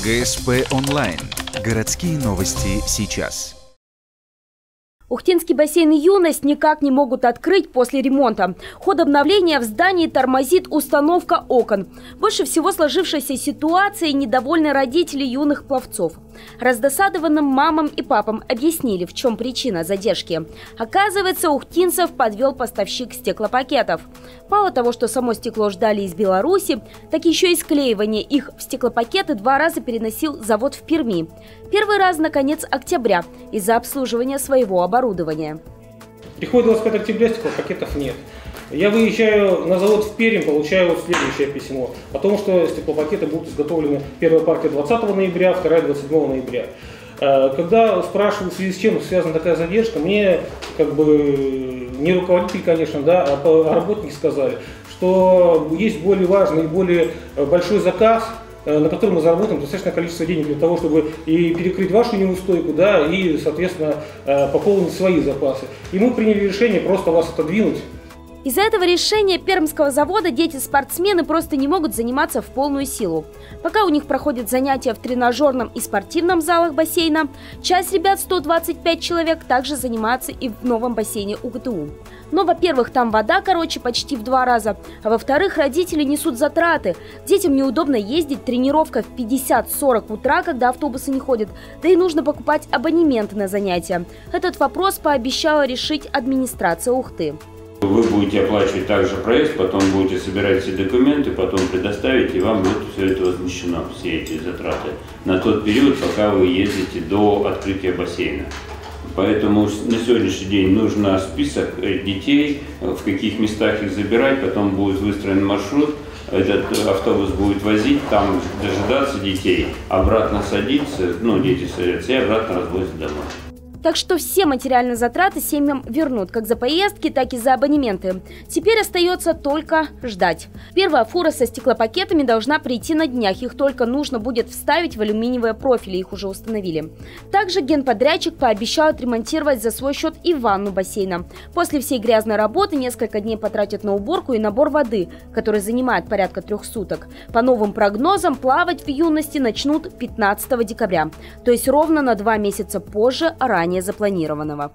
ГСП онлайн. Городские новости сейчас. Ухтинский бассейн «Юность» никак не могут открыть после ремонта. Ход обновления в здании тормозит установка окон. Больше всего сложившейся ситуацией недовольны родители юных пловцов. Раздосадованным мамам и папам объяснили, в чем причина задержки. Оказывается, ухтинцев подвел поставщик стеклопакетов. Мало того, что само стекло ждали из Беларуси, так еще и склеивание их в стеклопакеты 2 раза переносил завод в Перми. Первый раз на конец октября из-за обслуживания своего оборудования. Приходит 25 октября, стеклопакетов нет. Я выезжаю на завод в Пермь, получаю следующее письмо о том, что стеклопакеты будут изготовлены, первая партия 20 ноября, вторая 27 ноября. Когда спрашиваю, в связи с чем связана такая задержка, мне не руководитель, конечно, а работники сказали, что есть более важный и более большой заказ, на который мы заработаем достаточное количество денег для того, чтобы и перекрыть вашу неустойку, и, соответственно, пополнить свои запасы. И мы приняли решение просто вас отодвинуть. Из-за этого решения пермского завода дети-спортсмены просто не могут заниматься в полную силу. Пока у них проходят занятия в тренажерном и спортивном залах бассейна, часть ребят, 125 человек, также занимаются и в новом бассейне УГТУ. Но, во-первых, там вода короче почти в 2 раза, а во-вторых, родители несут затраты. Детям неудобно ездить, тренировка в 50-40 утра, когда автобусы не ходят, да и нужно покупать абонементы на занятия. Этот вопрос пообещала решить администрация Ухты. Вы будете оплачивать также проезд, потом будете собирать все документы, потом предоставить, и вам будет все это возмещено, все эти затраты, на тот период, пока вы ездите до открытия бассейна. Поэтому на сегодняшний день нужно список детей, в каких местах их забирать, потом будет выстроен маршрут, этот автобус будет возить, там дожидаться детей, обратно садиться, дети садятся и обратно развозят домой. Так что все материальные затраты семьям вернут, как за поездки, так и за абонементы. Теперь остается только ждать. Первая фура со стеклопакетами должна прийти на днях. Их только нужно будет вставить в алюминиевые профили, их уже установили. Также генподрядчик пообещал отремонтировать за свой счет и ванну бассейна. После всей грязной работы несколько дней потратят на уборку и набор воды, который занимает порядка 3 суток. По новым прогнозам, плавать в «Юности» начнут 15 декабря, то есть ровно на 2 месяца позже ранее запланированного.